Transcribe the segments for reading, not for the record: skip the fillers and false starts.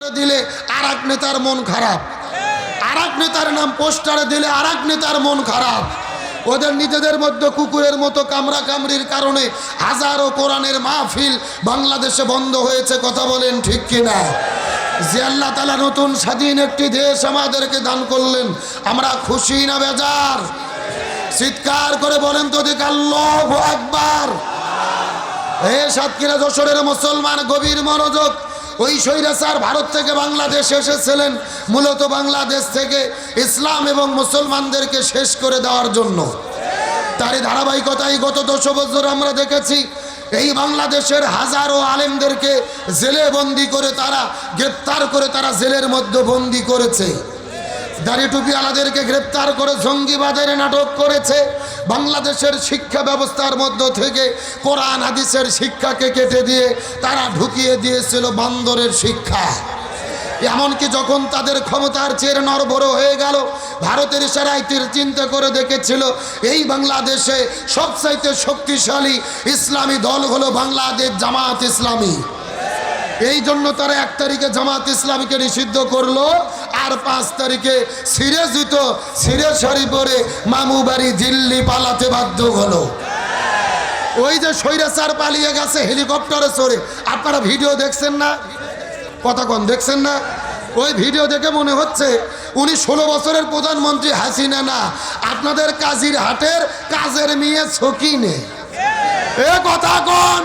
দিলে আরেক নেতার মন খারাপ, আরেক নেতার নাম পোস্টারে দিলে আরেক নেতার মন খারাপ। ওদের নিজেদের মধ্যে কুকুরের মতো কামড়া কামড়ির কারণে হাজারো কোরআনের মাহফিল বাংলাদেশে বন্ধ হয়েছে। কথা বলেন ঠিক কিনা? যে আল্লাহ তাআলা নতুন স্বাধীন একটি দেশ আমাদেরকে দান করলেন, আমরা খুশি না বেজার? চিৎকার করে বলেন তো দিক আল্লাহু আকবার। এই সাতক্ষীরা যশোরের মুসলমান গভীর মনোযোগ। ওই স্বৈরাচার ভারত থেকে বাংলাদেশে এসেছিলেন মূলত বাংলাদেশ থেকে ইসলাম এবং মুসলমানদেরকে শেষ করে দেওয়ার জন্য। তারই ধারাবাহিকতায় গত 10 বছর আমরা দেখেছি এই বাংলাদেশের হাজারো আলেমদেরকে জেলে বন্দি করে, তারা গ্রেপ্তার করে তারা জেলের মধ্যে বন্দি করেছে। দাড়ি টুপিওয়ালাদেরকে গ্রেপ্তার করে জঙ্গিবাদের নাটক করেছে। বাংলাদেশের শিক্ষা ব্যবস্থার মধ্য থেকে কোরআন হাদিসের শিক্ষাকে কেটে দিয়ে তারা ঢুকিয়ে দিয়েছিল বান্দরের শিক্ষা। এমনকি যখন তাদের ক্ষমতার চেয়ে নড়বড় হয়ে গেল, ভারতের ইশারায় চিন্তা করে দেখেছিল এই বাংলাদেশে সবচাইতে শক্তিশালী ইসলামী দল হলো বাংলাদেশ জামাত ইসলামী। এই জন্য তারা 1 তারিখে জামাত ইসলামীকে নিষিদ্ধ করলো, আর 5 তারিখে সিরে জুতো সিরে শাড়ি পরে মামু বাড়ি দিল্লি পালাতে বাধ্য হলো। ওই যে স্বৈরাচার পালিয়ে গেছে হেলিকপ্টারে চড়ে, আপনারা ভিডিও দেখছেন না? কতক্ষণ দেখছেন না? ওই ভিডিও দেখে মনে হচ্ছে উনি 16 বছরের প্রধানমন্ত্রী হাসিনা না, আপনাদের কাজীর হাটের কাজের মেয়ে ছকিনে। এ কথা কোন?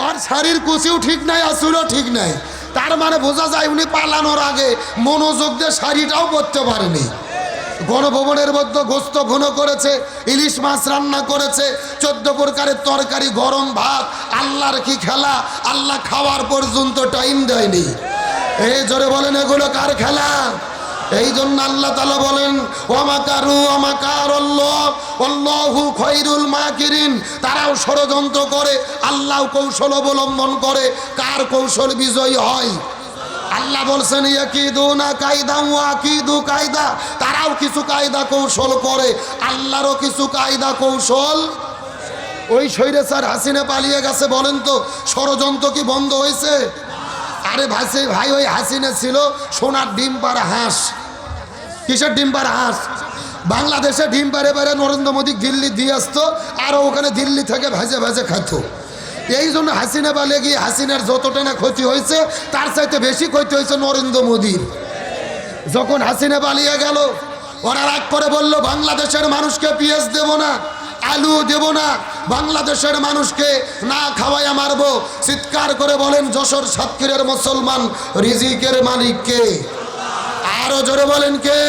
ওর শাড়ির কুচিও ঠিক নাই, আসুলও ঠিক নাই। তার মানে বোঝা যায় উনি পালানোর আগে মনোযোগ দিয়ে শাড়িটাও পরতে পারেনি। গণভবনের মধ্যে গোস্ত ঘন করেছে, ইলিশ মাছ রান্না করেছে, 14 প্রকারের তরকারি, গরম ভাত। আল্লাহর কি খেলা! আল্লাহ খাওয়ার পর্যন্ত টাইম দেয়নি। এই জোরে বলেন এগুলো কার খেলা? এই জন্য আল্লাহ তাআলা বলেন ওয়ামাকারু ওয়ামাকারাল্লাহ আল্লাহু খায়রুল মাকিরিন। তারাও ষড়যন্ত্র করে, আল্লাহ কৌশল অবলম্বন করে। কার কৌশল বিজয়ী হয়? আল্লাহ বলছেন ইয়াকিদুনা কায়দা ওয়া আকিদু কায়দা। তারাও কিছু কায়দা কৌশল করে, আল্লাহরও কিছু কায়দা কৌশল। ওই স্বৈরাচার হাসিনা পালিয়ে গেছে, বলেন তো ষড়যন্ত্র কি বন্ধ হয়েছে? আরে ভাই ওই হাসিনা ছিল সোনার ডিম পাড়া হাঁস। কিসের ডিম পাড়া হাঁস? বাংলাদেশে ডিম পাড়ে পাড়ে নরেন্দ্র মোদী দিল্লি দিয়ে আসতো, আর ওখানে দিল্লি থেকে ভেজে ভেজে খাইতো। এই জন্য হাসিনা পালিয়ে গিয়ে হাসিনার যতটা না ক্ষতি হয়েছে তার চাইতে বেশি ক্ষতি হয়েছে নরেন্দ্র মোদীর। যখন হাসিনা পালিয়ে গেল, ওরা রাগ করে বলল বাংলাদেশের মানুষকে পেঁয়াজ দেব না, আলু দেব না, বাংলাদেশের মানুষকে না খাওয়াইয়া মারবো। চিৎকার করে বলেন যশোর সাতক্ষীরার মুসলমান, রিজিকের মালিক কে? আরো জোরে বলেন কে?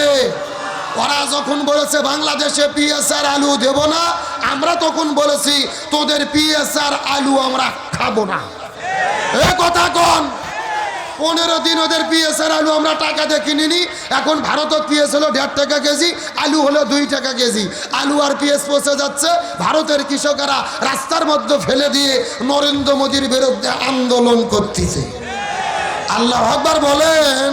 ওরা যখন বলেছে বাংলাদেশে পেঁয়াজ আর আলু দেব না, আমরা তখন বলেছি তোদের পেঁয়াজ আর আলু আমরা খাবো না। এ কথা কোন? 15 দিন ওদের পেঁয়াজ আর আলু আমরা টাকা দিয়ে কিনিনি। এখন ভারতের পেঁয়াজ হলো 1.5 টাকা কেজি, আলু হলো 2 টাকা কেজি। আলু আর পেঁয়াজ পচে যাচ্ছে, ভারতের কৃষকেরা রাস্তার মধ্যে ফেলে দিয়ে নরেন্দ্র মোদীর বিরুদ্ধে আন্দোলন করতেছে। আল্লাহু আকবার বলেন।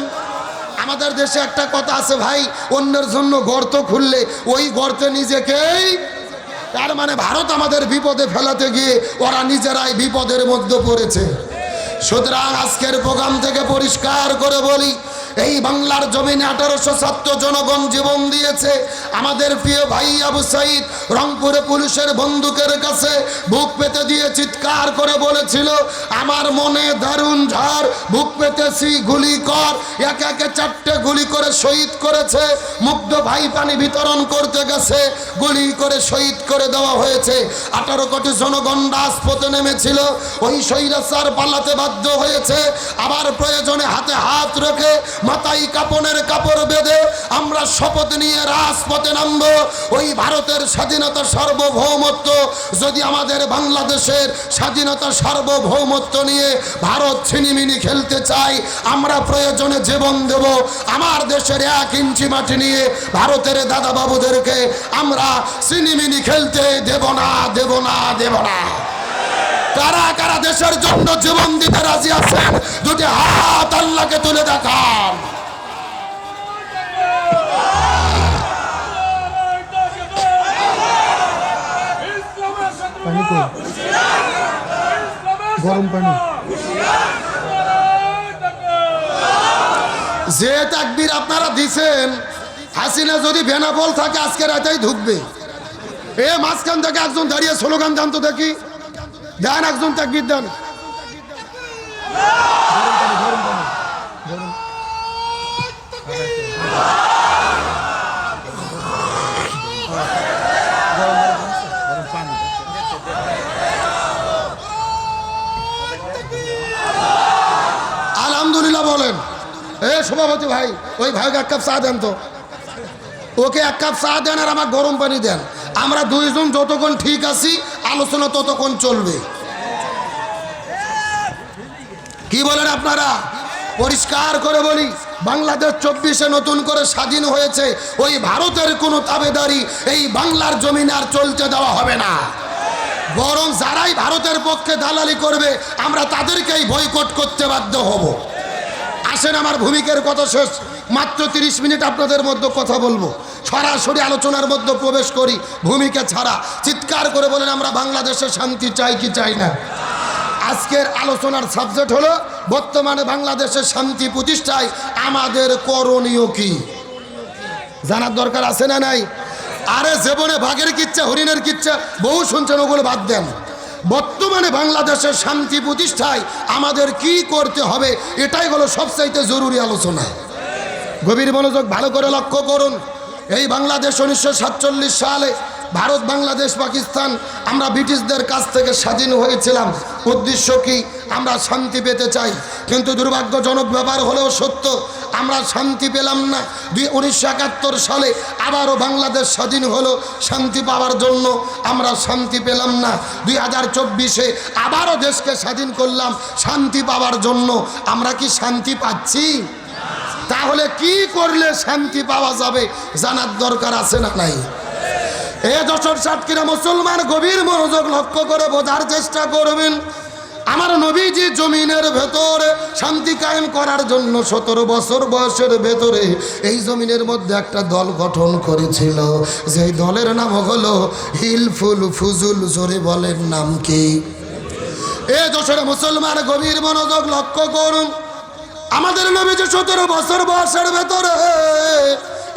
আমাদের দেশে একটা কথা আছে ভাই, অন্যের জন্য গর্ত খুললে ওই গর্তে নিজেকেই, তার মানে ভারত আমাদের বিপদে ফেলাতে গিয়ে ওরা নিজেরাই বিপদের মধ্যে পড়েছে। সুতরাং আজকের প্রোগ্রাম থেকে পরিষ্কার করে বলি, এই বাংলার জমিনে 1807 জনগণ জীবন দিয়েছে। আমাদের প্রিয় ভাই আবু সাইদ রংপুরে পুলিশের বন্দুকের কাছে বুক পেতে দিয়ে চিৎকার করে বলেছিল আমার মনে দারুণ ঝড়, বুক পেতেছি গুলি কর। একে একে 4টে গুলি করে শহীদ করেছে। মুগ্ধ ভাই পানি বিতরণ করতে গেছে, গুলি করে শহীদ করে দেওয়া হয়েছে। 18 কোটি জনগণ রাজপথে নেমেছিল, ওই স্বৈরাচার পালাতে বাধ্য হয়েছে। আবার প্রয়োজনে হাতে হাত রেখে মাথায় কাপনের কাপড় বেঁধে আমরা শপথ নিয়ে রাজপথে নামবো। ওই ভারতের স্বাধীনতা সার্বভৌমত্ব যদি আমাদের বাংলাদেশের স্বাধীনতা সার্বভৌমত্ব নিয়ে ভারত ছিনিমিনি খেলতে চাই, আমরা প্রয়োজনে জীবন দেব। আমার দেশের 1 ইঞ্চি মাটি নিয়ে ভারতের দাদা বাবুদেরকে আমরা ছিনিমিনি খেলতে দেব না, দেব না, দেব না। কারা কারা দেশের জন্য জীবন দিতে রাজি আছেন? দুটি হাত আল্লাহকে তুলে দেখান। গরম পানি। যে তাকবীর আপনারা দিছেন, হাসিনা যদি বেনাপোল থাকে আজকে রাতেই ঢুকবে। এ মাঝখান থেকে একজন দাঁড়িয়ে স্লোগান দেন তো দেখি, দেন একজন তাকবীর দেন। আলহামদুলিল্লাহ বলেন। এ সভাপতি ভাই, ওই ভাইকে এক কাপ চা দেন তো, ওকে এক কাপ চা দেন আর আমার গরম পানি দেন। আমরা দুইজন যতক্ষণ ঠিক আছি আলোচনা ততক্ষণ চলবে। কি বলেন আপনারা? পরিষ্কার করে বলি, বাংলাদেশ 24-এ নতুন করে স্বাধীন হয়েছে। ওই ভারতের কোনো তাবেদারি এই বাংলার জমিনে আর চলতে দেওয়া হবে না। বরং যারাই ভারতের পক্ষে দালালি করবে আমরা তাদেরকেই বয়কট করতে বাধ্য হব। আসেন আমার ভূমিকার কথা শেষ, মাত্র 30 মিনিট আপনাদের মধ্যে কথা বলবো। সরাসরি আলোচনার মধ্যে প্রবেশ করি ভূমিকা ছাড়া। চিৎকার করে বলেন আমরা বাংলাদেশে শান্তি চাই কি চাই না? আজকের আলোচনার সাবজেক্ট হলো বর্তমানে বাংলাদেশের শান্তি প্রতিষ্ঠায় আমাদের করণীয় কি। জানার দরকার আছে না নাই? আরে জীবনে বাঘের কিচ্ছা হরিণের কিচ্ছা বহু শুনছেন, ওগুলো বাদ দেন। বর্তমানে বাংলাদেশের শান্তি প্রতিষ্ঠায় আমাদের কি করতে হবে, এটাই হলো সবচাইতে জরুরি আলোচনা। গভীর মনোযোগ, ভালো করে লক্ষ্য করুন। এই বাংলাদেশ 1947 সালে ভারত, বাংলাদেশ, পাকিস্তান আমরা ব্রিটিশদের কাছ থেকে স্বাধীন হয়েছিলাম। উদ্দেশ্য কি? আমরা শান্তি পেতে চাই। কিন্তু দুর্ভাগ্যজনক ব্যাপার হলেও সত্য, আমরা শান্তি পেলাম না। 1971 সালে আবারও বাংলাদেশ স্বাধীন হলো, শান্তি পাওয়ার জন্য আমরা শান্তি পেলাম না। 2024-এ আবারও দেশকে স্বাধীন করলাম শান্তি পাওয়ার জন্য। আমরা কি শান্তি পাচ্ছি? তাহলে কি করলে শান্তি পাওয়া যাবে জানার দরকার আছে না নাই? এ যশোর সাতক্ষীরা মুসলমান গভীর মনোযোগ লক্ষ্য করে বোঝার চেষ্টা করবেন। আমার নবীজি জমিনের ভেতরে শান্তি কায়েম করার জন্য 17 বছর বয়সের ভেতরে এই জমিনের মধ্যে একটা দল গঠন করেছিল, যেই দলের নাম হলো হিলফুল ফুজুল। জোরে বলেন নাম কি? এ যশোরে মুসলমান গভীর মনোযোগ লক্ষ্য করুন। আমাদের নবীজি 17 বছর বয়সের ভেতরে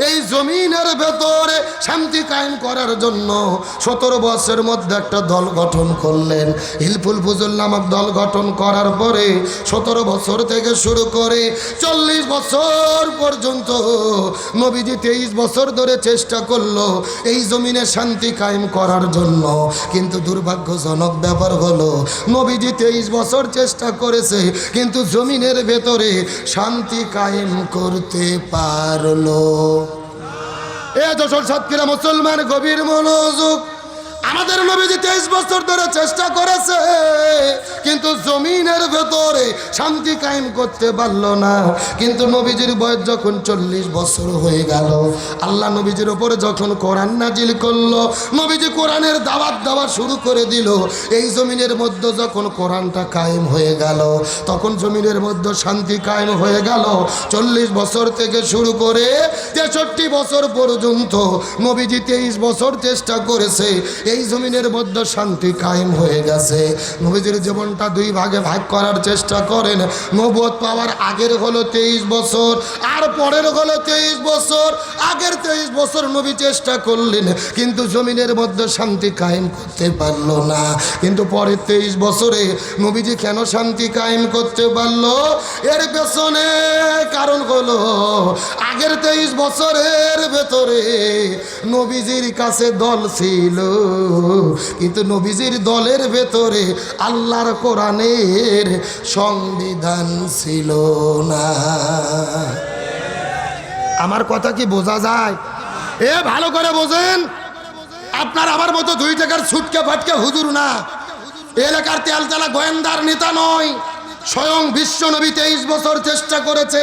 এই জমিনের ভেতরে শান্তি কায়েম করার জন্য 17 বছরের মধ্যে একটা দল গঠন করলেন, হিলফুল ফুজুল নামক দল গঠন করার পরে 17 বছর থেকে শুরু করে 40 বছর পর্যন্ত নবীজি 23 বছর ধরে চেষ্টা করলো এই জমিনে শান্তি কায়েম করার জন্য। কিন্তু দুর্ভাগ্যজনক ব্যাপার হলো নবীজি 23 বছর চেষ্টা করেছে, কিন্তু জমিনের ভেতরে শান্তি কায়েম করতে পারলো। এ যশোর সাতক্ষীরা মুসলমান গভীর মনোযোগ, আমাদের নবীজি 23 বছর ধরে চেষ্টা করেছে, কিন্তু জমিনের ভেতরে শান্তি কায়েম করতে পারলো না। কিন্তু নবীজির বয়স যখন 40 বছর হয়ে গেল, আল্লাহ নবীজির উপরে যখন কোরআন নাজিল করলো, নবীজি কোরআনের দাওয়াত দেওয়া শুরু করে দিল। এই জমিনের মধ্যে যখন কোরআনটা কায়েম হয়ে গেল, তখন জমিনের মধ্যে শান্তি কায়েম হয়ে গেল। 40 বছর থেকে শুরু করে 63 বছর পর্যন্ত নবীজি 23 বছর চেষ্টা করেছে, এই জমিনের মধ্যে শান্তি কায়েম হয়ে গেছে। নবীজির জীবনটা 2 ভাগে ভাগ করার চেষ্টা করেন। নবুয়ত পাওয়ার আগের হলো 23 বছর, আর পরের হলো 23 বছর। আগের 23 বছর নবী চেষ্টা করলেন, কিন্তু জমিনের মধ্যে শান্তি কায়েম করতে পারলো না। কিন্তু পরের 23 বছরে নবীজি কেন শান্তি কায়েম করতে পারলো? এর পেছনে কারণ হলো আগের 23 বছরের ভেতরে নবীজির কাছে দল ছিল, কিন্তু নবীজির দলের ভেতরে আল্লাহর কোরআনের সংবিধান ছিল না। আমার কথা কি বোঝা যায়? এ ভালো করে বোঝেন। আপনার আমার মতো 2 টাকার ছুটকে ফাটকে হুজুর না, এলাকার তেলতলা গোয়েন্দার নেতা নয়। স্বয়ং বিশ্ব নবী 23 বছর চেষ্টা করেছে,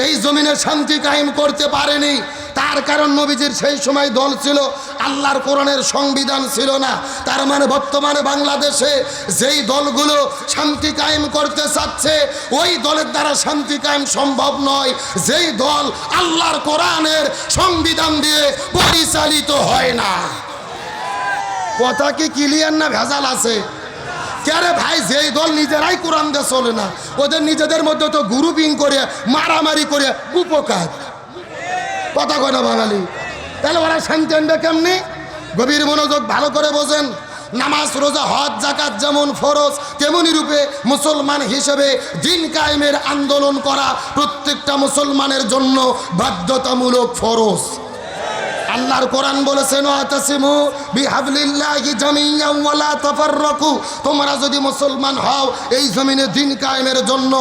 এই জমিনে শান্তি কায়েম করতে পারেনি। তার কারণ নবীজির সেই সময় দল ছিল, আল্লাহর কোরআনের সংবিধান ছিল না। তার মানে বর্তমানে বাংলাদেশে যেই দলগুলো শান্তি কায়েম করতে চাচ্ছে, ওই দলের দ্বারা শান্তি কায়েম সম্ভব নয়, যেই দল আল্লাহর কোরআনের সংবিধান দিয়ে পরিচালিত হয় না। কথা কি ক্লিয়ার না ভেজাল আছে? কে ভাই, যেই দল নিজেরাই কোরআন দিয়ে চলে না, ওদের নিজেদের মধ্যে তো গ্রুপিং করে মারামারি করে উপকার, কথা কয় না বাঙালি? তাহলে ওরা শান্তি আনবে কেমনি? গভীর মনোযোগ ভালো করে বোঝেন। নামাজ, রোজা, হজ, যাকাত যেমন ফরজ, তেমনি রূপে মুসলমান হিসেবে দিন কায়েমের আন্দোলন করা প্রত্যেকটা মুসলমানের জন্য বাধ্যতামূলক ফরজ। আল্লাহর কোরআন বলেছেন, ওয়াতাসিমু বিহাবলিল্লাহি জামিআন ওয়া লা তাফাররাকু, তোমরা যদি মুসলমান হও এই জমিনে দিন কায়েমের জন্য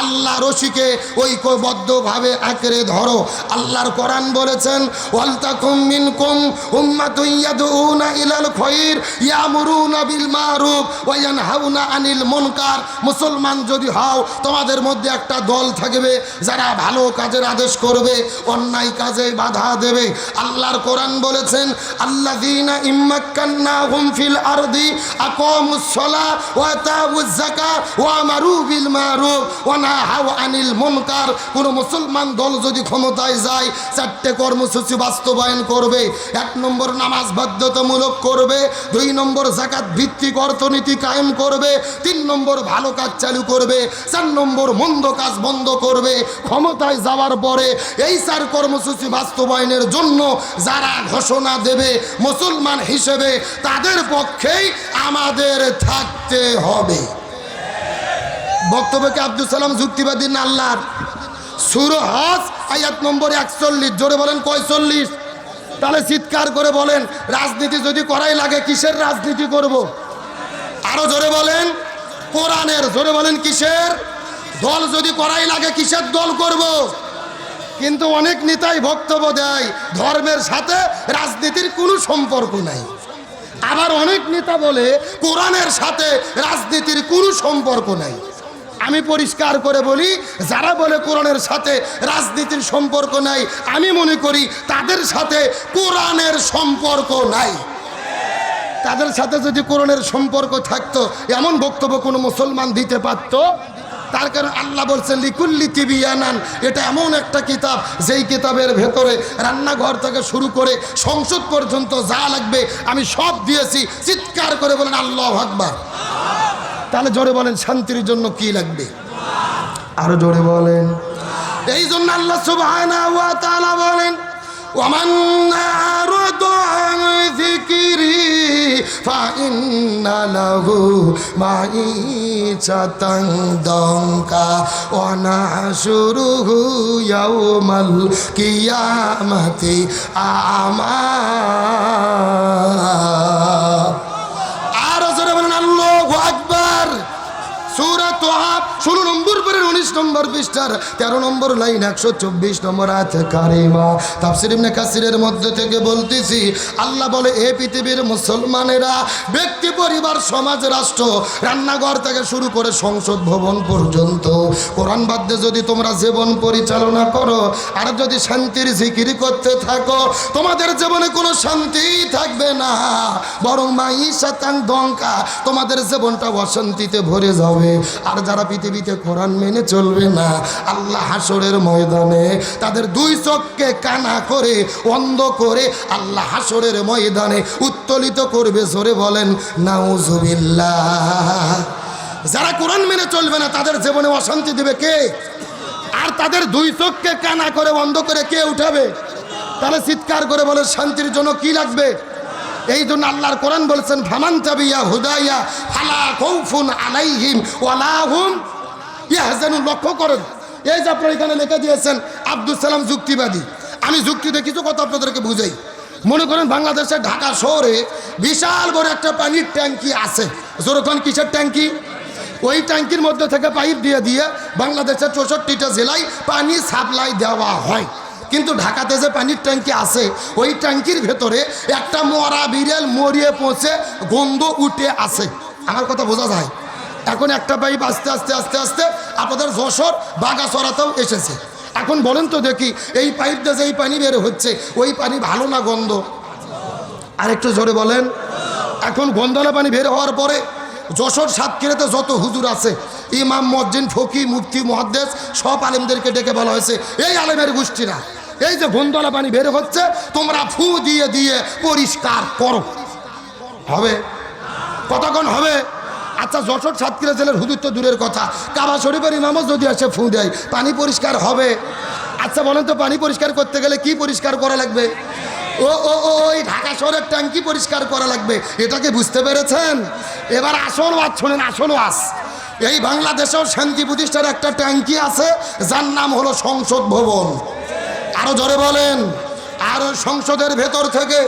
আল্লাহ রশিকে ঐক্যবদ্ধভাবে আঁকড়ে ধরো। আল্লাহর কোরআন বলেছেন, ওয়ালতাকুম মিনকুম উম্মাতুন ইয়াদউনা ইলাল খায়র ইয়ামুরুনা বিল মারুফ ওয়া ইয়ানহাউনা আনিল মুনকার। মুসলমান যদি হও তোমাদের মধ্যে একটা দল থাকবে যারা ভালো কাজের আদেশ করবে, অন্যায় কাজে বাধা দেবে। আল্লাহর কোরআন বলেছেন, আল্লাযীনা ইম্মাক্কান্নাহুম ফিল আরদি আকামুস সালাহ ওয়া আতাউয যাকাত ওয়া আমারু বিল মারুফ ওয়া নাহাউ আনিল মুনকার। কোন মুসলমান দল যদি ক্ষমতায় যায়, চারটে কর্মসূচি বাস্তবায়ন করবে। 1 নম্বর নামাজ বাধ্যতামূলক করবে, 2 নম্বর যাকাত ভিত্তিক অর্থনীতি কায়েম করবে, 3 নম্বর ভালো কাজ চালু করবে, 4 নম্বর মন্দ কাজ বন্ধ করবে। ক্ষমতায় যাওয়ার পরে এই 4 কর্মসূচি বাস্তবায়নের জন্য যারা ঘোষণা দেবে মুসলমান হিসেবে, তাদের পক্ষেই আমাদের থাকতে হবে। বক্তব্যকে আব্দুল সালাম যুক্তিবাদী না আল্লাহর? সূরা হজ আয়াত নম্বর 41, জোরে বলেন কয় 40? তাহলে চিৎকার করে বলেন, রাজনীতি যদি করাই লাগে কিসের রাজনীতি করব? আরো জোরে বলেন, কোরআনের। জোরে বলেন কিসের? দল যদি করাই লাগে কিসের দল করব? কিন্তু অনেক নেতাই বক্তব্য দেয় ধর্মের সাথে রাজনীতির কোনো সম্পর্ক নাই। আবার অনেক নেতা বলে কোরআনের সাথে রাজনীতির কোনো সম্পর্ক নাই। আমি পরিষ্কার করে বলি, যারা বলে কোরআনের সাথে রাজনীতির সম্পর্ক নাই, আমি মনে করি তাদের সাথে কোরআনের সম্পর্ক নাই। তাদের সাথে যদি কোরআনের সম্পর্ক থাকতো, এমন বক্তব্য কোনো মুসলমান দিতে পারতো? তার কারণ আল্লাহ বলছেন লিকুল্লি তিবিয়ানান, এটা এমন একটা কিতাব যেই কিতাবের ভেতরে রান্নাঘর থেকে শুরু করে সংসদ পর্যন্ত যা লাগবে আমি সব দিয়েছি। চিৎকার করে বলেন আল্লাহু আকবার। তাহলে জোরে বলেন, শান্তির জন্য কি লাগবে? আরো জোরে বলেন। এই জন্য আল্লাহ সুবহানাহু ওয়া তাআলা বলেন, ওয়ামান আরাদা আন যিকরি ফাইন্না লাহু মাঈশাতান দানকা ওয়া নাহশুরুহু ইয়াওমাল কিয়ামাতি আমা। আর জোরে বলেন আল্লাহু আকবার। সূরা তাহা 16 নম্বর পরে 19 নম্বর পৃষ্ঠার 13 নম্বর লাইন 124 নম্বর আয়াত কারিমা। তাফসীর ইবনে কাসিরের মধ্যে থেকে বলতেছি, আল্লাহ বলে, এ পৃথিবীর মুসলমানেরা, ব্যক্তি, পরিবার, সমাজ, রাষ্ট্র, রান্নাঘর থেকে শুরু করে সংসদ ভবন পর্যন্ত কোরআন বাদ্যে যদি তোমরা জীবন পরিচালনা করো আর যদি শান্তির জিকির করতে থাকো, তোমাদের জীবনে কোনো শান্তি থাকবে না, বরং মাঈশাতান দঙ্কা, তোমাদের জীবনটা অশান্তিতে ভরে যাবে। আর যারা পৃথিবীতে কোরআন মেনে চলবে না, আল্লাহ হাসরের ময়দানে তাদের 2 চোখকে কানা করে, অন্ধ করে আল্লাহ হাসরের ময়দানে উত্তোলিত করবে। জোরে বলেন নাউজুবিল্লাহ। যারা কোরআন মেনে চলবে না তাদের জীবনে অশান্তি দেবে কে? আর তাদের 2 চোখকে কানা করে, অন্ধ করে কে উঠাবে? তাহলে চিৎকার করে বলে, শান্তির জন্য কি লাগবে? এই জন্য আল্লাহর কোরআন বলছেন, ফামান তাবিয়া হুদাইয়া ফালা খাউফুন আলাইহিম ওয়ালা হুম ইয়াহজানুন। লক্ষ্য করেন, এই যে আপনারা এখানে লিখে দিয়েছেন আব্দুল সালাম যুক্তিবাদী। আমি যুক্তিতে কিছু কথা আপনাদেরকে বুঝাই। মনে করেন বাংলাদেশের ঢাকা শহরে বিশাল বড় একটা পানির ট্যাঙ্কি আছে। যেরকম কিসের ট্যাঙ্কি? ওই ট্যাঙ্কির মধ্যে থেকে পাইপ দিয়ে দিয়ে বাংলাদেশের 64টা জেলায় পানি সাপ্লাই দেওয়া হয়। কিন্তু ঢাকাতে যে পানির ট্যাঙ্কি আছে, ওই ট্যাঙ্কির ভেতরে একটা মরা বিড়াল মরিয়ে পৌঁছে গন্ধ উঠে আসে। আমার কথা বোঝা যায়? এখন একটা পাইপ আস্তে আস্তে আস্তে আস্তে আপনাদের যশোর বাগাছড়াতেও এসেছে। এখন বলেন তো দেখি, এই পাইপ দিয়ে যেই পানি বের হচ্ছে, ওই পানি ভালো না গন্ধ? আরেকটু জোরে বলেন। এখন গন্ধলা পানি বের হওয়ার পরে যশোর সাতক্ষীরাতে যত হুজুর আছে, ইমাম, মুয়াজ্জিন, ফকি, মুফতি, মুহাদ্দিস, সব আলেমদেরকে ডেকে বলা হয়েছে, এই আলেমের গোষ্ঠীরা, এই যে গন্ধলা পানি বের হচ্ছে তোমরা ফু দিয়ে দিয়ে পরিষ্কার করো। হবে? কতক্ষণ হবে? আচ্ছা যশোর সাতক্ষীরা জেলার হুজুর তো দূরের কথা, কাবা শরীফের ইমামও যদি এসে ফু দেয়, পানি পরিষ্কার হবে? আচ্ছা বলেন তো, পানি পরিষ্কার করতে গেলে কি পরিষ্কার করা লাগবে? ওই ঢাকা শহরের ট্যাঙ্কি পরিষ্কার করা লাগবে। এটাকে বুঝতে পেরেছেন? এবার আসল ওয়াজ শোনেন, আসল ওয়াজ। এই বাংলাদেশেও শান্তি প্রতিষ্ঠার একটা ট্যাঙ্কি আছে, যার নাম হলো সংসদ ভবন। আরো জোরে বলেন। আর সংসদের ভেতর থেকে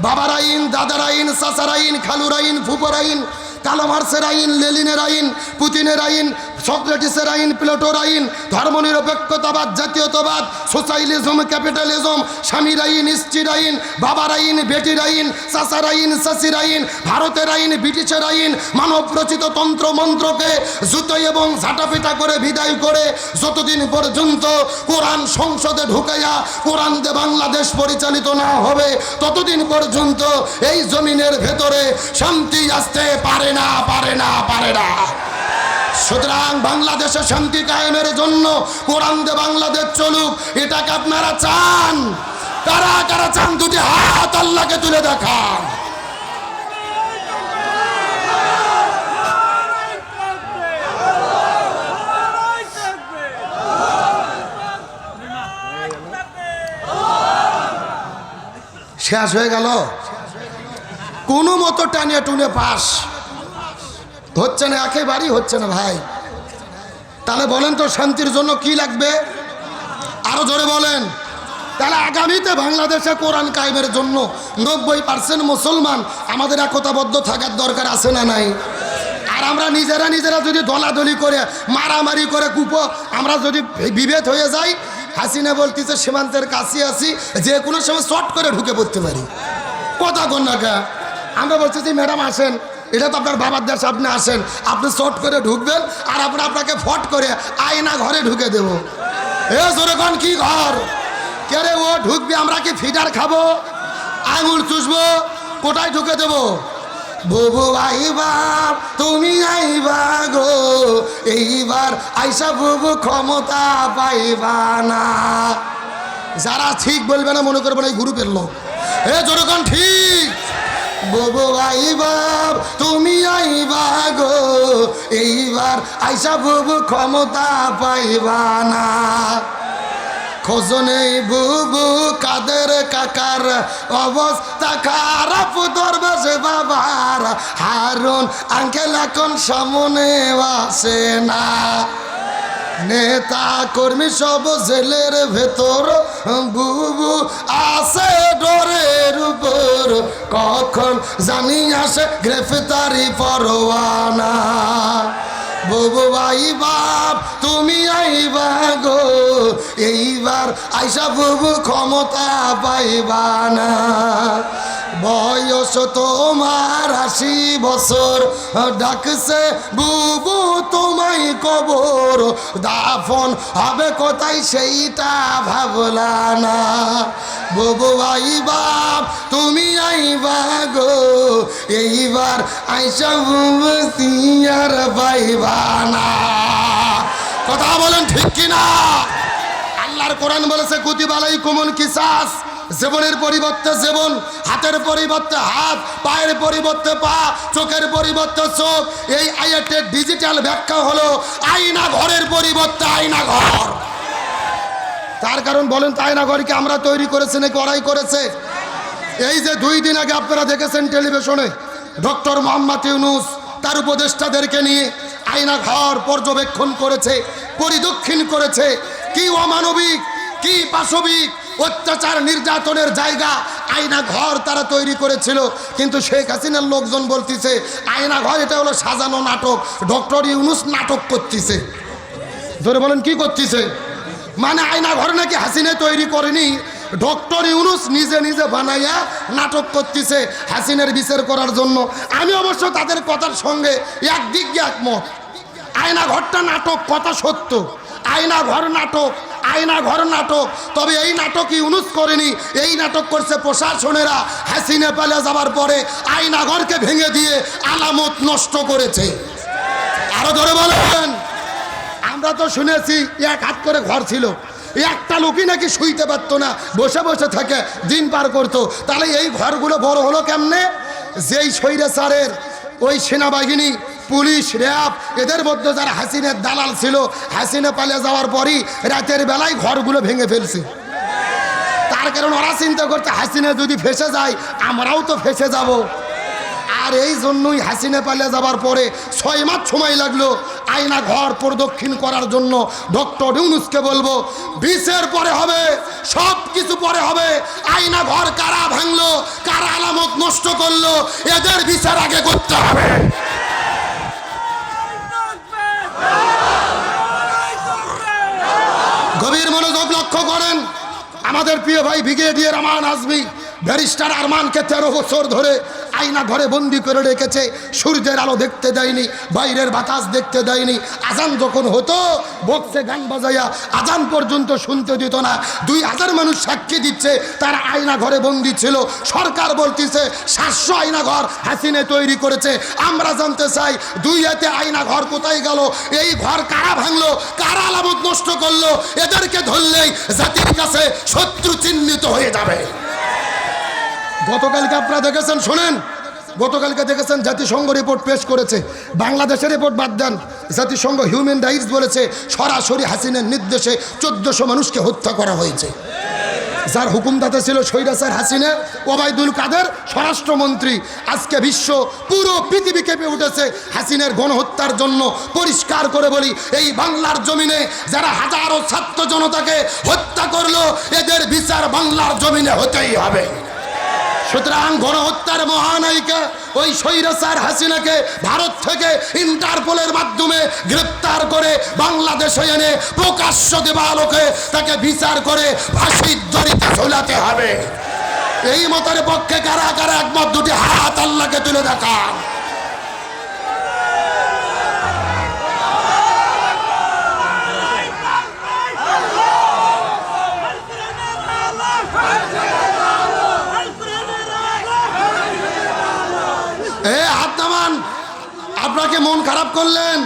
বাবার আইন, দাদার আইন, চাচার আইন, খালুর আইন, ফুপর আইন, কালো মার্সের আইন, লেনিনের আইন, পুতিনের আইন, সক্রেটিসের আইন, প্লেটোর আইন, ধর্মনিরপেক্ষতাবাদ, জাতীয়তাবাদ, সোশ্যালিজম, ক্যাপিটালিজম, স্বামীর আইন, স্ত্রীর আইন, বাবার আইন, বেটির আইন, চাচার আইন, চাচির আইন, ভারতের আইন, ব্রিটিশের আইন, মানব রচিত তন্ত্র মন্ত্রকে জুতো এবং ঝাঁটাপিটা করে বিদায় করে যতদিন পর্যন্ত কোরআন সংসদে ঢুকাইয়া কোরআন দিয়ে বাংলাদেশ পরিচালিত না হবে, ততদিন পর্যন্ত এই জমিনের ভেতরে শান্তি আসতে পারে না, পারে না, পারে না। সুতরাং বাংলাদেশে শান্তি কায়েমের জন্য কোরআন দিয়ে বাংলাদেশ চলুক, এটাকে আপনারা চান? কারা কারা চান? দুটি হাত আল্লাহকে তুলে দেখান। শেষ হয়ে গেল? কোনো মতো টানিয়ে টুনে পাস হচ্ছে না, একেবারেই হচ্ছে না ভাই। তাহলে বলেন তো শান্তির জন্য কি লাগবে? আরো জোরে বলেন। তাহলে আগামীতে বাংলাদেশে কোরআন কায়েমের জন্য 90% মুসলমান আমাদের একতাবদ্ধ থাকার দরকার আছে না নাই? আর আমরা নিজেরা নিজেরা যদি দলাদলি করে মারামারি করে কুপো আমরা যদি বিভেদ হয়ে যাই, হাসিনা বলতেছে সীমান্তের কাছে আছি, যে কোনো সময় শর্ট করে ঢুকে পড়তে পারি। কথা কোন না, আমরা বলতেছি ম্যাডাম আসেন, এটা তো আপনার বাবার দেশ, আপনি আসেন, আপনি শর্ট করে ঢুকবেন আর আমরা আপনাকে ফট করে আয়না ঘরে ঢুকে দেব। এ জোরে কোন কি ঘর? কে রে ও ঢুকবে, আমরা কি ফিডার খাবো, আঙুল চুষবো, কোটায় ঢুকে দেবো? বুবু আইবা তুমি আইবা গো, এইবার আইসা বুবু ক্ষমতা পাইবা না। যারা ঠিক বলবে না মনে করবেন এই গ্রুপের লোক। এ জোরকন ঠিক। বুবু আইবা তুমি আইবা গো, এইবার আইসা বুবু ক্ষমতা পাইবা না। খোঁজনে বুবু কাদের কাকার অবস্থা খারাপ, দরবাজে বাবার হারুন আঙ্কেল এখন সামনে আসে না। নেতা কর্মী সব জেলের ভেতর, বুবু আসে ডরের উপর, কখন জানি আসে গ্রেফতারি পরোয়ানা। বুবু ভাই বাপ তুমি আইবা গো, এইবার আইসা বুবু ক্ষমতা পাইবা না। বয়স তোমার 80 বছর, ডাকছে বুবু তোমায় কবর, দাফন হবে কোথায় সেইটা ভাবলা না। বুবু ভাই বাপ তুমি আইবা গো, এইবার আইসা বুবু আর পাইবা না। কথা বলেন ঠিক কিনা? আল্লাহর কোরআন বলেছে কুতিবা আলাইকুমুল কিসাস, জীবনের পরিবর্তে জীবন, হাতের পরিবর্তে হাত, পায়ের পরিবর্তে পা, চোখের পরিবর্তে চোখ। এই আয়াতের ডিজিটাল ব্যাখ্যা হলো আয়না ঘরের পরিবর্তে আয়না ঘর। তার কারণ বলেন তো, আয়না ঘর কি আমরা তৈরি করেছি নাকি ওরাই করেছে? এই যে 2 দিন আগে আপনারা দেখেছেন টেলিভিশনে ডক্টর মোহাম্মদ ইউনূস তার উপদেষ্টাদেরকে নিয়ে আয়না ঘর পর্যবেক্ষণ করেছে, পরিদক্ষিণ করেছে। কি অমানবিক, কি পাশবিক অত্যাচার নির্যাতনের জায়গা আয়না ঘর তারা তৈরি করেছিল। কিন্তু শেখ হাসিনার লোকজন বলতেছে আয়না ঘর এটা হলো সাজানো নাটক, ডক্টর ইউনূস নাটক করতেছে। ধরে বলেন কি করতেছে? মানে আয়না ঘর নাকি হাসিনা তৈরি করেনি, ডক্টর ইউনূস নিজে নিজে বানাইয়া নাটক করতেছে হাসিনার বিচার করার জন্য। আমি অবশ্য তাদের কথার সঙ্গে একদিক দিয়ে একমত। আয়না ঘরটা নাটক, কথা সত্য, আয়না ঘর নাটক, আয়না ঘর নাটক। তবে এই নাটক ইউনূস করেনি, এই নাটক করছে প্রশাসনেরা। হাসিনা পালিয়ে যাবার পরে আয়না ঘরকে ভেঙে দিয়ে আলামত নষ্ট করেছে। আরো ধরে বলেন, আমরা তো শুনেছি 1 হাত করে ঘর ছিল, একটা লোকই নাকি শুইতে পারতো না, বসে বসে থেকে দিন পার করতো। তাহলে এই ঘরগুলো বড় হলো কেমনে? যেই স্বৈরাচারের ওই সেনাবাহিনী পুলিশ, র্যাব, এদের মধ্যে যারা হাসিনের দালাল ছিল, হাসিনা পালিয়ে যাওয়ার পরই রাতের বেলায় ঘরগুলো ভেঙে ফেলছে। তার কারণ ওরা চিন্তা করতে হাসিনা যদি ফেসে যায় আমরাও তো ফেসে যাব। আর এই জন্যই হাসিনা পালিয়ে যাবার পরে 6 মাস সময় লাগলো আয়না ঘর প্রদক্ষিণ করার জন্য। ডক্টর ইউনূসকে বলবো, বিচার পরে হবে, সব কিছু পরে হবে। আয়না ঘর কারা ভাঙলো, কারা আলামত নষ্ট করলো, এদের বিচার আগে করতে হবে। গভীর মনোযোগ লক্ষ্য করেন। আমাদের প্রিয় ভাই ব্রিগেডিয়ার আমান আজমি, ব্যারিস্টার আরমানকে 13 বছর ধরে আয়না ঘরে বন্দি করে রেখেছে। সূর্যের আলো দেখতে দেয়নি, বাইরের বাতাস দেখতে দেয়নি। আজান যখন হতো বক্সে গান বাজাইয়া আজান পর্যন্ত শুনতে দিত না। 2000 মানুষ সাক্ষী দিচ্ছে তারা আয়না ঘরে বন্দি ছিল। সরকার বলতেছে 700 আয়না ঘর হাসিনা তৈরি করেছে। আমরা জানতে চাই 2 আয়না ঘর কোথায় গেল? এই ঘর কারা ভাঙলো, কারা আলামত নষ্ট করলো? এদেরকে ধরলেই জাতির কাছে শত্রু চিহ্নিত হয়ে যাবে। গতকালকে আপনারা দেখেছেন, শোনেন, গতকালকে দেখেছেন জাতিসংঘ রিপোর্ট পেশ করেছে। বাংলাদেশের রিপোর্ট বাদ দেন, জাতিসংঘ হিউম্যান রাইটস বলেছে সরাসরি হাসিনার নির্দেশে 1400 মানুষকে হত্যা করা হয়েছে। যার হুকুমদাতা ছিল স্বৈরাচার হাসিনা, ওবায়দুল কাদের স্বরাষ্ট্রমন্ত্রী। আজকে বিশ্ব পুরো পৃথিবী কেঁপে উঠেছে হাসিনার গণহত্যার জন্য। পরিষ্কার করে বলি, এই বাংলার জমিনে যারা হাজারো ছাত্র জনতাকে হত্যা করলো এদের বিচার বাংলার জমিনে হতেই হবে। সুতরাং গণহত্যার মহানায়িকা ওই স্বৈরাচার হাসিনাকে ভারত থেকে ইন্টারপোলের মাধ্যমে গ্রেপ্তার করে বাংলাদেশে এনে প্রকাশ্য দেবালোকে তাকে বিচার করে ফাঁসির দড়িতে ঝোলাতে হবে। এই মতের পক্ষে কারা কারা একমত? দুটি হাত আল্লাহকে তুলে দেখান। আপনাকে মন খারাপ করলেন,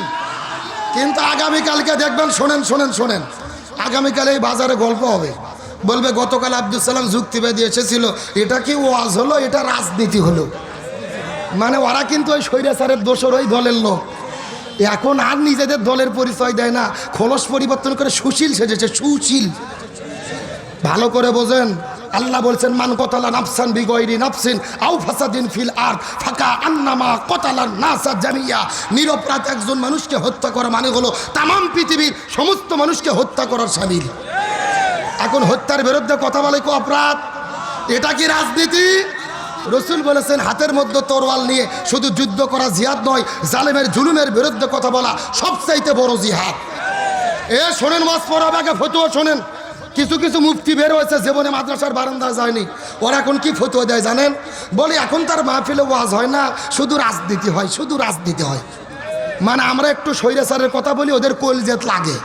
কিন্তু আগামীকালকে দেখবেন, শোনেন শোনেন শোনেন, আগামীকাল এই বাজারে গল্প হবে। বলবে গতকাল আব্দুল সালাম যুক্তিবাদী এসেছিল, এটা কি ওয়াজ হলো, এটা রাজনীতি হলো। মানে ওরা কিন্তু ওই স্বৈরাচারের দোসর, ওই দলের লোক। এখন আর নিজেদের দলের পরিচয় দেয় না, খোলস পরিবর্তন করে সুশীল সেজেছে, সুশীল। ভালো করে বোঝেন, আল্লাহ বলছেন মান কতালা নাফসান বিগয়রি নাফসিন আও ফাসাদিন ফিল আরদ ফাকা আন্নামা কতালান নাসা জামিয়া। নিরপরাধ একজন মানুষকে হত্যা করা মানে হলো তামাম পৃথিবীর সমস্ত মানুষকে হত্যা করার শামিল। এখন হত্যার বিরুদ্ধে কথা বলে কি অপরাধ? এটা কি রাজনীতি? রসুল বলেছেন হাতের মধ্যে তরোয়াল নিয়ে শুধু যুদ্ধ করা জিহাদ নয়, জালেমের জুলুমের বিরুদ্ধে কথা বলা সবচাইতে বড় জিহাদ। শোনেন, ওয়াজ পড়াবে আগে ফতোয়া শোনেন। কিছু কিছু মুফতি বের হয়েছে, জীবনে মাদ্রাসার বারান্দায় যায়নি। ওরা এখন কি ফতোয়া দেয় জানেন? বলে এখন তার মাহফিলে ওয়াজ হয় না, শুধু রাজনীতি হয়, শুধু রাজনীতি হয়। মানে আমরা একটু স্বৈরাচারের কথা বলি, ওদের কলজেত লাগে।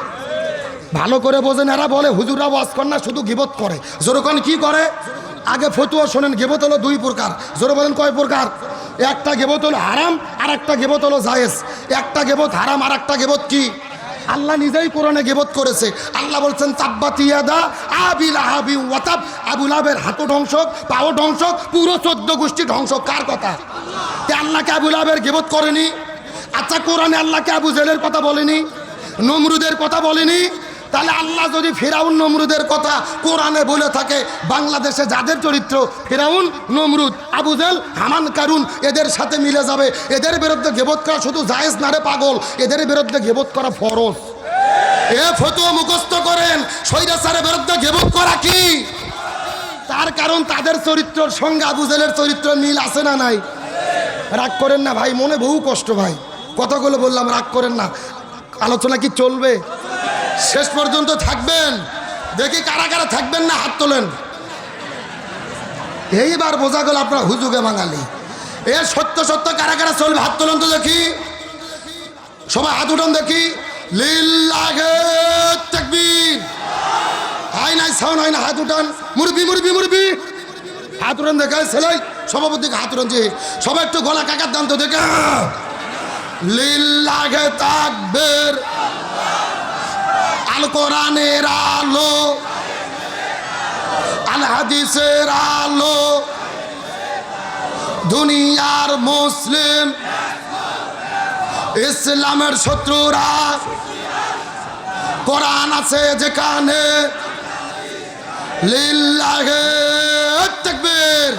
ভালো করে বোঝেন, এরা বলে হুজুরা ওয়াজ কর না, শুধু গিবত করে। যেরকম কি করে? আগে ফতোয়া শোনেন। গিবত হলো 2 প্রকার। জোরে বলেন কয় প্রকার? একটা গিবত হলো হারাম, আর একটা গিবত হলো জায়েজ। একটা গিবত হারাম, আর একটা গিবত কি? আল্লাহ নিজেই কোরআনে গিবত করেছে। আল্লাহ বলছেন তাব্বাত ইয়াদা আবি লাহাবি ওয়া তাব। আবু লাহাবের হাতও ধ্বংস, পাও ধ্বংস, পুরো 14 গোষ্ঠী ধ্বংস। কার কথা? আল্লাহকে আবু লাহাবের গিবত করেনি? আচ্ছা, কোরআনে আল্লাহকে আবু জেলের কথা বলেনি, নমরুদের কথা বলেনি? তাহলে আল্লাহ যদি ফিরাউন নমরুদের কথা কোরআনে বলে থাকে, বাংলাদেশে যাদের চরিত্র ফিরাউন, নমরুদ, আবু জেল, হামান, কারুন, এদের সাথে মিলে যাবে। এদের বিরুদ্ধে গিবত করা শুধু জায়েজ না রে পাগল, এদের বিরুদ্ধে গিবত করা ফরজ। ফতোয়া মুখস্থ করেন, স্বৈরাচারের বিরুদ্ধে গিবত করা কি? তার কারণ তাদের চরিত্রের সঙ্গে আবু জেলের চরিত্র মিল আছে না নাই? রাগ করেন না ভাই, মনে বহু কষ্ট ভাই, কথাগুলো বললাম, রাগ করেন না। আলোচনা কি চলবে? শেষ পর্যন্ত থাকবেন? দেখি কারা কারা থাকবেন না, হাত তোলেন। এইবার বোঝা গেল আপনারা হুজুগে বাঙালি। সত্য সত্য কারা কারা চলবে, হাত তোলেন তো দেখি। সবাই হাত উঠান দেখি। লিল্লাহে তাকবীর। হয় নাই সাউন্ড হয় না, হাত উঠান। মুরবি মুরবি মুরবি হাত উঠান দেখায় ছেলাই সভাপতি হাত উঠান। যে সবাই একটু গলা কাকার দান তো দেখে। লিল্লাহে তাকবীর। আল কোরআনের আলো, আল হাদিসের আলো, দুনিয়ার মুসলিম ইসলামের শত্রুরা কোরআন আছে যেখানে লিল্লাহে তাকবীর।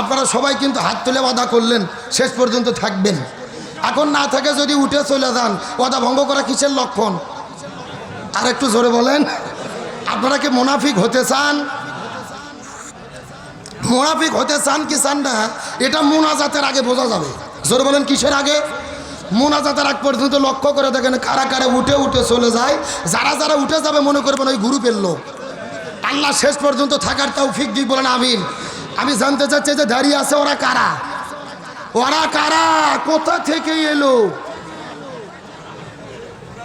আপনারা সবাই কিন্তু হাত তুলে ওয়াদা করলেন শেষ পর্যন্ত থাকবেন। এখন না থাকে যদি উঠে চলে যান, ওয়াদা ভঙ্গ করা কিসের লক্ষণ? আর একটু জোরে বলেন। আপনারা কি মুনাফিক হতে চান? মুনাফিক হতে চান কি চান না, এটা মুনাজাতের আগে বোঝা যাবে। জোরে বলেন কিসের আগে? মুনাজাতের আগ পর্যন্ত লক্ষ্য করে দেখেন কারা কারা উঠে উঠে চলে যায়। যারা যারা উঠে যাবে মনে করবেন ওই গ্রুপের লোক। আল্লাহ শেষ পর্যন্ত থাকার তৌফিক দিক বলেন আমিন। আমি জানতে চাচ্ছি যে দাঁড়িয়ে আছে ওরা কারা? ওরা কারা? কোথা থেকে এলো?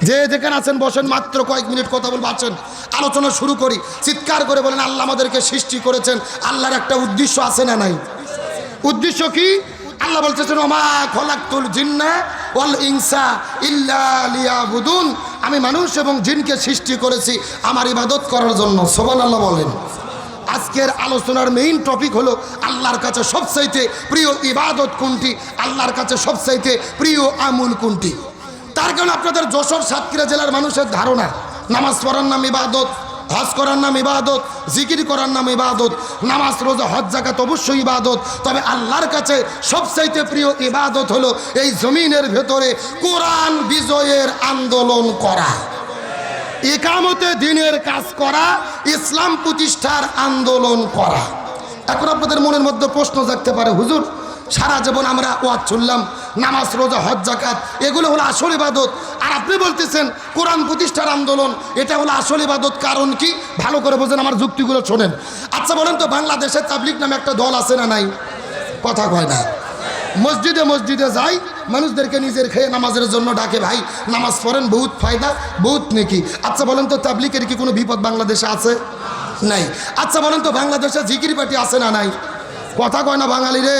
যে যেখানে আছেন বসেন, মাত্র কয়েক মিনিট কথা বলবো। আছেন আলোচনা শুরু করি। চিৎকার করে বলেন আল্লাহ আমাদেরকে সৃষ্টি করেছেন, আল্লাহর একটা উদ্দেশ্য আছে না নাই? উদ্দেশ্য কি? আল্লাহ বলতেছেন ওমা খলাকতুল জিন্না ওয়াল ইনসা ইল্লা লিয়াবুদুন, আমি মানুষ এবং জিনকে সৃষ্টি করেছি আমার ইবাদত করার জন্য। সুবহানাল্লাহ বলেন। আজকের আলোচনার মেইন টপিক হলো আল্লাহর কাছে সবচাইতে প্রিয় ইবাদত কোনটি, আল্লাহর কাছে সবচাইতে প্রিয় আমল কোনটি। তার কারণে আপনাদের যশোর সাতক্ষীরা জেলার মানুষের ধারণা নামাজ পড়ার নাম ইবাদত, হজ করার নাম ইবাদত, জিকির করার নাম ইবাদত, নামাজ রোজা হজ যাকাত অবশ্যই ইবাদত। তবে আল্লাহর কাছে সবচাইতে প্রিয় ইবাদত হলো এই জমিনের ভেতরে কোরআন বিজয়ের আন্দোলন করা, ইকামতে দ্বীনের কাজ করা, ইসলাম প্রতিষ্ঠার আন্দোলন করা। এখন আপনাদের মনের মধ্যে প্রশ্ন জাগতে পারে, হুজুর সারা জীবন আমরা ওয়াজ শুনলাম, নামাজ রোজা হজ যাকাত এগুলো হলো আসল ইবাদত, আর আপনি বলতেছেন কোরআন প্রতিষ্ঠার আন্দোলন এটা হলো আসল ইবাদত, কারণ কি? ভালো করে বোঝেন, আমার যুক্তিগুলো শোনেন। আচ্ছা বলেন তো, বাংলাদেশে তাবলিগ নামে একটা দল আছে না নাই? কথা কয় না। মসজিদে মসজিদে যাই, মানুষদেরকে নিজের খেয়ে নামাজের জন্য ডাকে, ভাই নামাজ পড়েন, বহুত ফায়দা, বহুত নেকি। আচ্ছা বলেন তো, তাবলিগের কি কোনো বিপদ বাংলাদেশে আছে? নাই। আচ্ছা বলেন তো, বাংলাদেশে জিকির পার্টি আছে না নাই? কথা কয় না বাঙালি রে।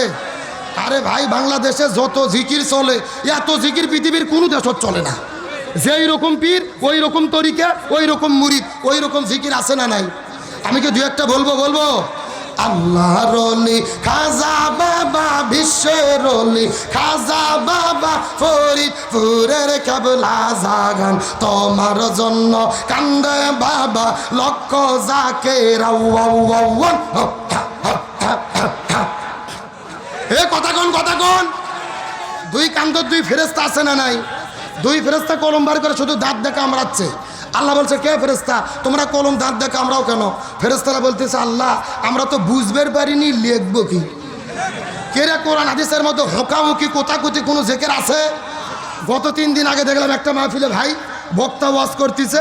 আরে ভাই, বাংলাদেশে যত জিকির চলে, এত জিকির পৃথিবীর কোনো দেশত চলে না। যেই রকম পীর ওই রকম তরিকা, ওই রকম মুরিদ, ওই রকম জিকির আছে না নাই? আমি কি দু একটা বলবো? আল্লাহ রলি খাজা বাবা, বিশ্বের রলি খাজা বাবা, ফরিদপুরের কেবলা জাগান তোমার জন্য কান্দে বাবা, লক্ষ জাকের কথা কোন দুই কান্দর দুই ফেরেস্তা আছে না নাই? দুই ফেরেস্তা কলম বার করে শুধু দাঁত দেখে কামড়াচ্ছে। আল্লাহ বলছে কে ফেরেস্তা, তোমরা কলম দাঁত দেখে কামড়াও কেন? ফেরেস্তারা বলতেছে আল্লাহ আমরা তো বুঝবার পারিনি, লিখবো কি? কেরা কোরআন হাদিসের মধ্যে হোকাহুকি কোথাকুতি কোনো জেকের আছে? গত 3 দিন আগে দেখলাম একটা মাহফিলে ভাই বক্তা ওয়াজ করতেছে,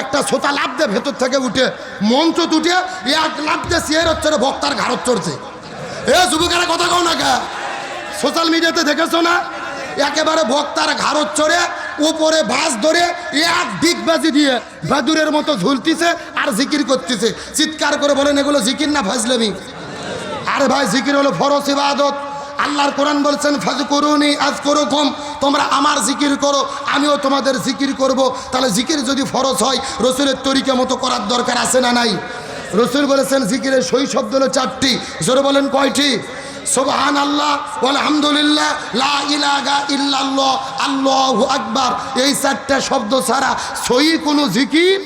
একটা ছোটা লাভ দিয়ে ভেতর থেকে উঠে মঞ্চ তুটে এক লাভ দিয়ে চেয়ার হচ্ছে বক্তার ঘাড়ত চড়ছে। এ যুবকেরা কথা কও না কে? সোশ্যাল মিডিয়াতে দেখেছো না? একেবারে বক্তার ঘাড়ত চড়ে উপরে বাস ধরে এক ডিগবাজি দিয়ে বাদুরের মতো ঝুলতিছে আর জিকির করতেছে। চিৎকার করে বলেন এগুলো জিকির না ফাজলামি? আরে ভাই, জিকির হলো ফরজ ইবাদত। আল্লাহর কোরআন বলছেন ফাজকুরুনি আযকুরুকুম, তোমরা আমার জিকির করো আমিও তোমাদের জিকির করব। তাহলে জিকির যদি ফরজ হয় রসুলের তরিকা মতো করার দরকার আছে না নাই? রসুল বলেছেন জিকিরের সই শব্দ হলো 4টি। জোরে বলেন কয়টি? সুবহানাল্লাহ, আলহামদুলিল্লাহ, লা ইলাহা ইল্লাল্লাহ, আল্লাহু আকবার। এই 4টা শব্দ ছাড়া সই কোনো জিকির।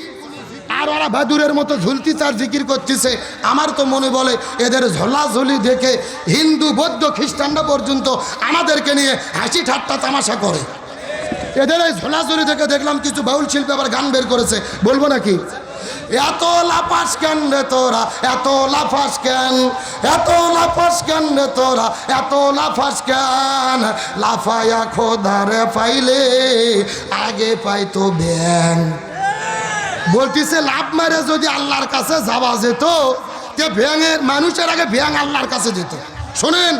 আর ওরা বাদুরের মতো ঝুলতিছে আর জিকির করতেছে। আমার তো মনে বলে এদের ঝোলাঝুলি দেখে হিন্দু বৌদ্ধ খ্রিস্টানরা পর্যন্ত আমাদেরকে নিয়ে হাসি ঠাট্টা তামাশা করে। এদের এই ঝোলাঝুলি দেখে দেখলাম কিছু বাউল শিল্পী আবার গান বের করেছে, বলবো নাকি? এত লাফাস কেন রে তোরা, এত লাফাস কেন, এত লাফাস কেন রে তোরা, এত লাফাস কেন, লাফায়া খোদারে পাইলে আগে পাইতো ব্যাং। বলতেছে লাভ মারে যদি আল্লাহর কাছে যাওয়া যেত, তে ব্যাঙের মানুষের আগে ব্যাং আল্লাহর কাছে যেত। শোনেন,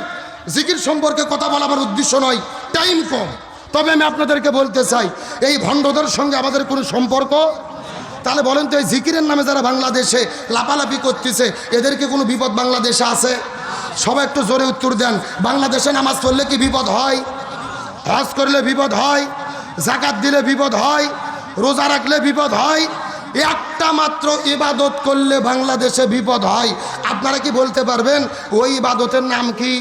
জিকির সম্পর্কে কথা বলা আমার উদ্দেশ্য নয়, টাইম কম। তবে আমি আপনাদেরকে বলতে চাই এই ভণ্ডদের সঙ্গে আমাদের কোনো সম্পর্ক। তাহলে বলেন তো, এই জিকিরের নামে যারা বাংলাদেশে লাপালাপি করতেছে এদেরকে কোনো বিপদ বাংলাদেশে আছে? সবাই একটু জোরে উত্তর দেন। বাংলাদেশে নামাজ পড়লে কি বিপদ হয়? হজ করলে বিপদ হয়, যাকাত দিলে বিপদ হয়, রোজা রাখলে বিপদ হয়, একটা মাত্র ইবাদত করলে বাংলাদেশে বিপদ হয়। আপনারা কি বলতে পারবেন ওই ইবাদতের নাম কি?